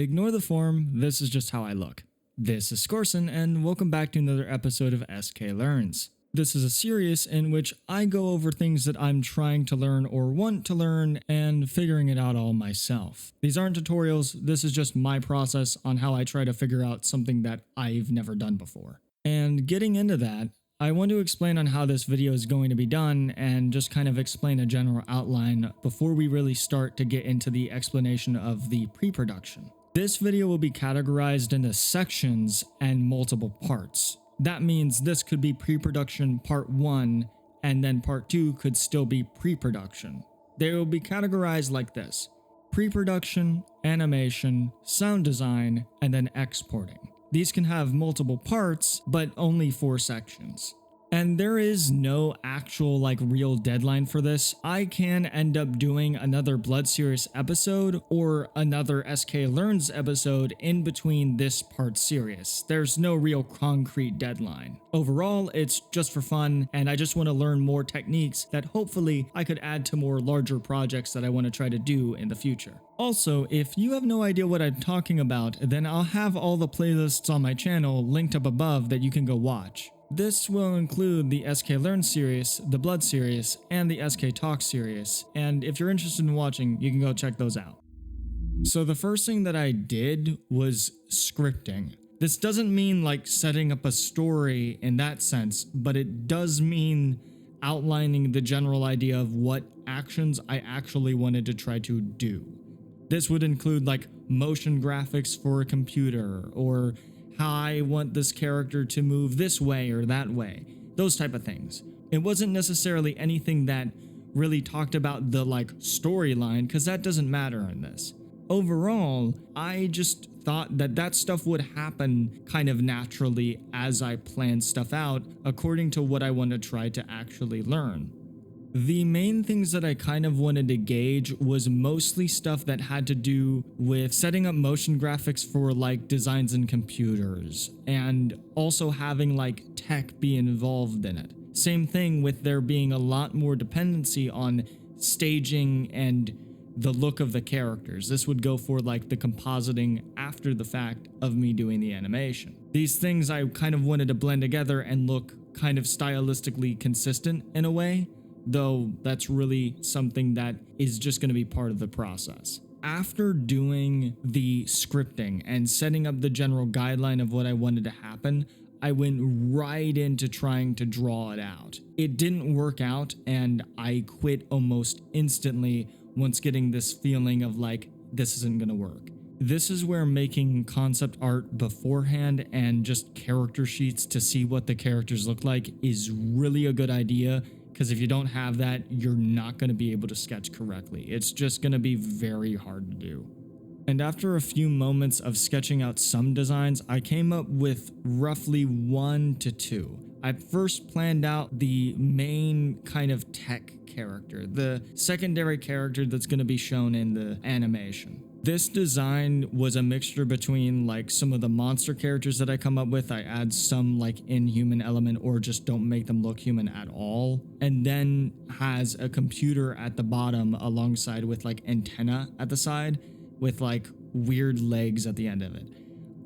Ignore the form, this is just how I look. This is Skorsen, and welcome back to another episode of SK Learns. This is a series in which I go over things that I'm trying to learn or want to learn and figuring it out all myself. These aren't tutorials, this is just my process on how I try to figure out something that I've never done before. And getting into that, I want to explain on how this video is going to be done and just kind of explain a general outline before we really start to get into the explanation of the pre-production. This video will be categorized into sections and multiple parts. That means this could be pre-production part 1 and then part 2 could still be pre-production. They will be categorized like this: pre-production, animation, sound design, and then exporting. These can have multiple parts, but only 4 sections. And there is no actual real deadline for this. I can end up doing another Blood Series episode or another SK Learns episode in between this part series. There's no real concrete deadline. Overall, it's just for fun, and I just want to learn more techniques that hopefully I could add to more larger projects that I want to try to do in the future. Also, if you have no idea what I'm talking about, then I'll have all the playlists on my channel linked up above that you can go watch. This will include the SK Learn series, the Blood series, and the SK Talk series, and if you're interested in watching, you can go check those out. So the first thing that I did was scripting. This doesn't mean setting up a story in that sense, but it does mean outlining the general idea of what actions I actually wanted to try to do. This would include motion graphics for a computer, or how I want this character to move this way or that way, those type of things. It wasn't necessarily anything that really talked about the storyline, because that doesn't matter in this. Overall, I just thought that stuff would happen kind of naturally as I planned stuff out according to what I want to try to actually learn. The main things that I kind of wanted to gauge was mostly stuff that had to do with setting up motion graphics for designs in computers, and also having tech be involved in it. Same thing with there being a lot more dependency on staging and the look of the characters. This would go for the compositing after the fact of me doing the animation. These things I kind of wanted to blend together and look kind of stylistically consistent in a way, though that's really something that is just going to be part of the process. After doing the scripting and setting up the general guideline of what I wanted to happen, I went right into trying to draw it out. It didn't work out, and I quit almost instantly once getting this feeling of this isn't going to work. This is where making concept art beforehand and just character sheets to see what the characters look like is really a good idea, because if you don't have that, you're not going to be able to sketch correctly. It's just going to be very hard to do. And after a few moments of sketching out some designs, I came up with roughly 1 to 2. I first planned out the main kind of tech character, the secondary character that's going to be shown in the animation. This design was a mixture between some of the monster characters that I come up with. I add some inhuman element or just don't make them look human at all, and then has a computer at the bottom alongside with antenna at the side with weird legs at the end of it.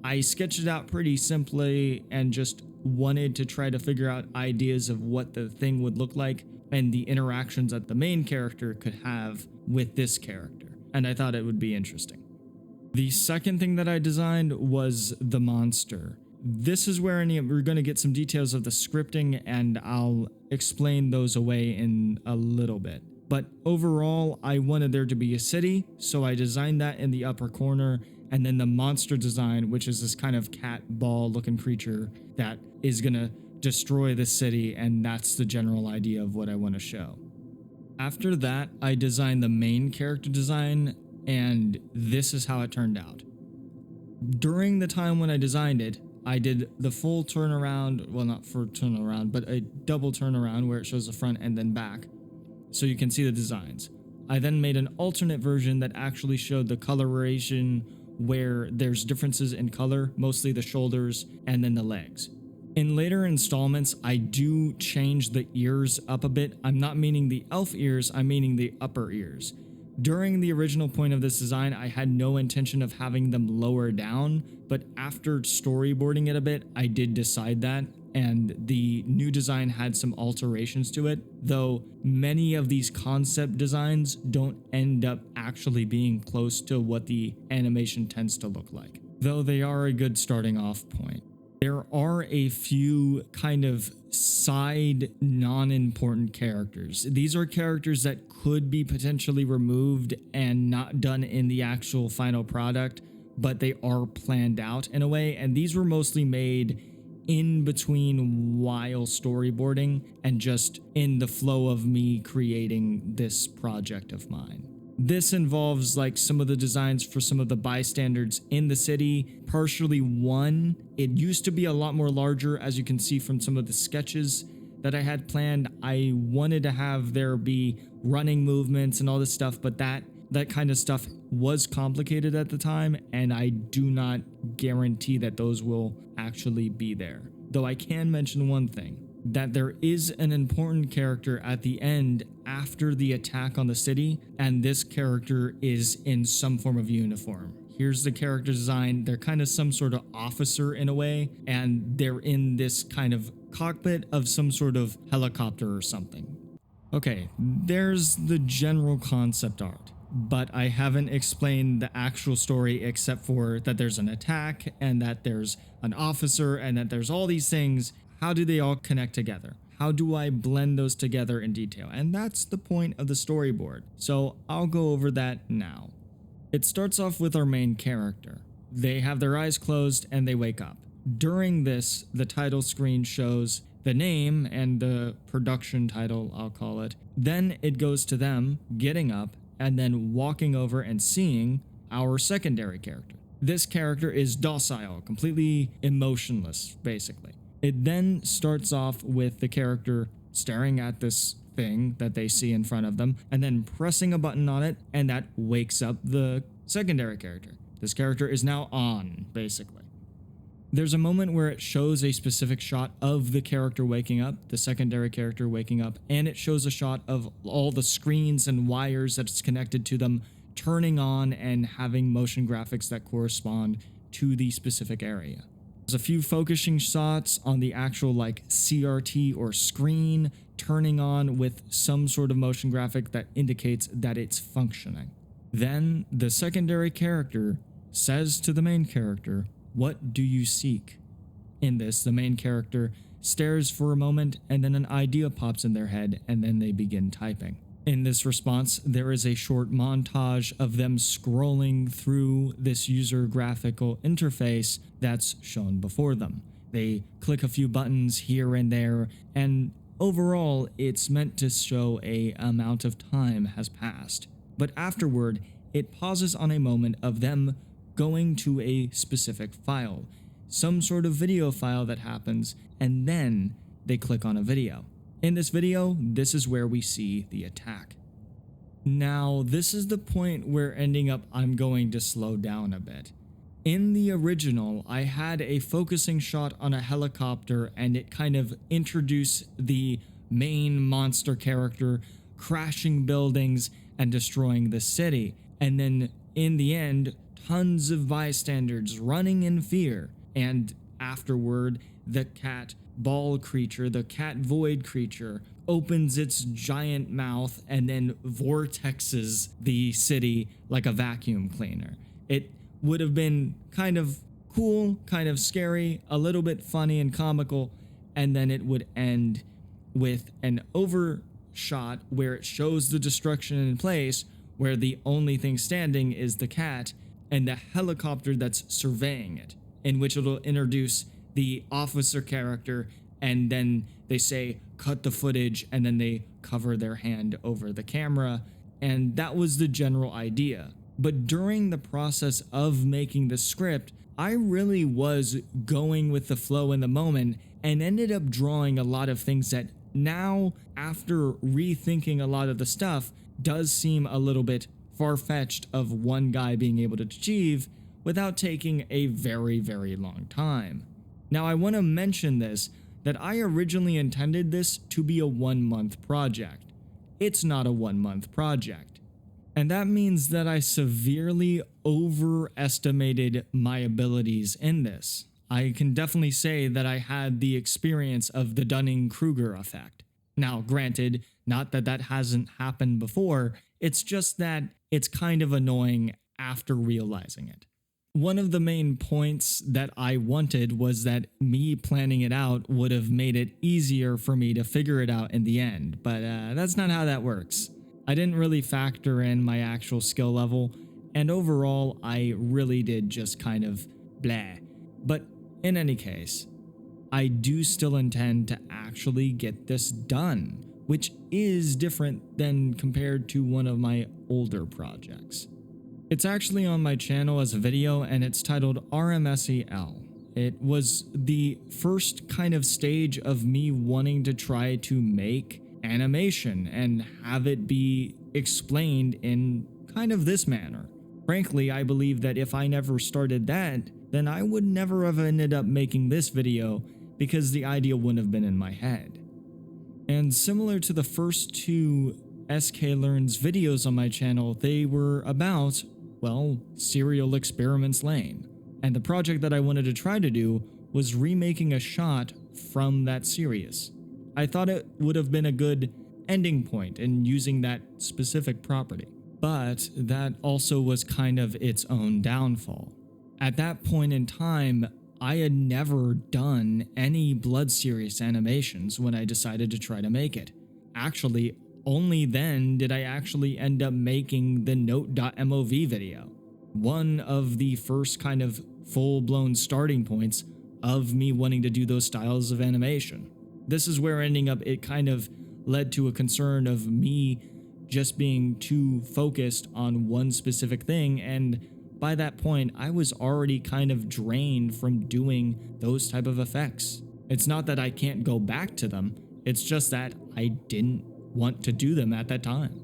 I sketched it out pretty simply and just wanted to try to figure out ideas of what the thing would look like and the interactions that the main character could have with this character, and I thought it would be interesting. The second thing that I designed was the monster. This is where we're going to get some details of the scripting, and I'll explain those away in a little bit. But overall, I wanted there to be a city, so I designed that in the upper corner, and then the monster design, which is this kind of cat ball looking creature that is going to destroy the city, and that's the general idea of what I want to show. After that, I designed the main character design, and this is how it turned out. During the time when I designed it, I did the full turnaround, well, not full turnaround, but a double turnaround where it shows the front and then back, so you can see the designs. I then made an alternate version that actually showed the coloration where there's differences in color, mostly the shoulders and then the legs. In later installments, I do change the ears up a bit. I'm not meaning the elf ears, I'm meaning the upper ears. During the original point of this design, I had no intention of having them lower down, but after storyboarding it a bit, I did decide that, and the new design had some alterations to it, though many of these concept designs don't end up actually being close to what the animation tends to look like, though they are a good starting off point. There are a few kind of side non-important characters. These are characters that could be potentially removed and not done in the actual final product, but they are planned out in a way, and these were mostly made in between while storyboarding and just in the flow of me creating this project of mine. This involves like some of the designs for some of the bystanders in the city, partially one. It used to be a lot more larger, as you can see from some of the sketches that I had planned. I wanted to have there be running movements and all this stuff, but that kind of stuff was complicated at the time, and I do not guarantee that those will actually be there. Though I can mention one thing, that there is an important character at the end after the attack on the city, and this character is in some form of uniform. Here's the character design. They're kind of some sort of officer in a way, and they're in this kind of cockpit of some sort of helicopter or something. Okay, there's the general concept art, but I haven't explained the actual story except for that there's an attack and that there's an officer and that there's all these things. How do they all connect together? How do I blend those together in detail? And that's the point of the storyboard. So I'll go over that now. It starts off with our main character. They have their eyes closed and they wake up. During this, the title screen shows the name and the production title, I'll call it. Then it goes to them getting up and then walking over and seeing our secondary character. This character is docile, completely emotionless, basically. It then starts off with the character staring at this thing that they see in front of them and then pressing a button on it, and that wakes up the secondary character. This character is now on, basically. There's a moment where it shows a specific shot of the character waking up, the secondary character waking up, and it shows a shot of all the screens and wires that's connected to them turning on and having motion graphics that correspond to the specific area. There's a few focusing shots on the actual like CRT or screen turning on with some sort of motion graphic that indicates that it's functioning. Then the secondary character says to the main character, "What do you seek?" In this, the main character stares for a moment and then an idea pops in their head and then they begin typing. In this response, there is a short montage of them scrolling through this user graphical interface that's shown before them. They click a few buttons here and there, and overall, it's meant to show a amount of time has passed. But afterward, it pauses on a moment of them going to a specific file, some sort of video file that happens, and then they click on a video. In this video, this is where we see the attack. Now, this is the point where ending up I'm going to slow down a bit. In the original, I had a focusing shot on a helicopter and it kind of introduced the main monster character crashing buildings and destroying the city. And then in the end, tons of bystanders running in fear. And afterward, the cat ball creature, the cat void creature, opens its giant mouth and then vortexes the city like a vacuum cleaner. It would have been kind of cool, kind of scary, a little bit funny and comical, and then it would end with an overshot where it shows the destruction in place, where the only thing standing is the cat and the helicopter that's surveying it, in which it'll introduce the officer character, and then they say cut the footage and then they cover their hand over the camera, and that was the general idea. But during the process of making the script, I really was going with the flow in the moment and ended up drawing a lot of things that now, after rethinking a lot of the stuff, does seem a little bit far-fetched of one guy being able to achieve without taking a very, very long time. Now, I want to mention this, that I originally intended this to be a 1-month project. It's not a 1-month project. And that means that I severely overestimated my abilities in this. I can definitely say that I had the experience of the Dunning-Kruger effect. Now, granted, not that that hasn't happened before, it's just that it's kind of annoying after realizing it. One of the main points that I wanted was that me planning it out would have made it easier for me to figure it out in the end, but that's not how that works. I didn't really factor in my actual skill level, and overall I really did just kind of blah. But in any case, I do still intend to actually get this done, which is different than compared to one of my older projects. It's actually on my channel as a video and it's titled RMSEL. It was the first kind of stage of me wanting to try to make animation and have it be explained in kind of this manner. Frankly, I believe that if I never started that, then I would never have ended up making this video because the idea wouldn't have been in my head. And similar to the first two SK Learns videos on my channel, they were about, well, Serial Experiments Lane. And the project that I wanted to try to do was remaking a shot from that series. I thought it would have been a good ending point in using that specific property. But that also was kind of its own downfall. At that point in time, I had never done any Blood Series animations when I decided to try to make it. Actually, only then did I actually end up making the Note.mov video. One of the first kind of full-blown starting points of me wanting to do those styles of animation. This is where ending up it kind of led to a concern of me just being too focused on one specific thing, and by that point I was already kind of drained from doing those type of effects. It's not that I can't go back to them, it's just that I didn't want to do them at that time.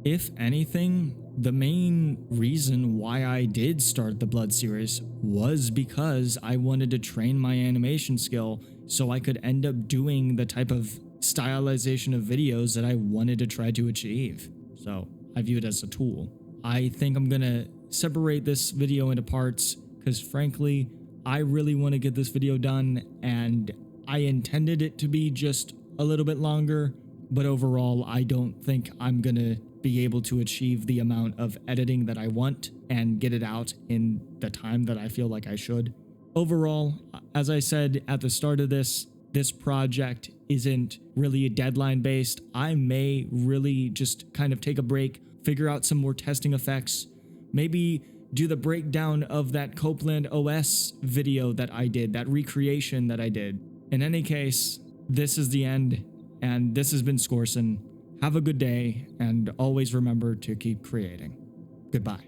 If anything, the main reason why I did start the Blood series was because I wanted to train my animation skill so I could end up doing the type of stylization of videos that I wanted to try to achieve. So I view it as a tool. I think I'm gonna separate this video into parts because frankly, I really want to get this video done and I intended it to be just a little bit longer, but overall I don't think I'm gonna be able to achieve the amount of editing that I want and get it out in the time that I feel like I should. Overall, as I said at the start of this project isn't really deadline based. I may really just kind of take a break, figure out some more testing effects, maybe do the breakdown of that Copeland OS video that I did, that recreation that I did. In any case, this is the end, and this has been Skorsen. Have a good day, and always remember to keep creating. Goodbye.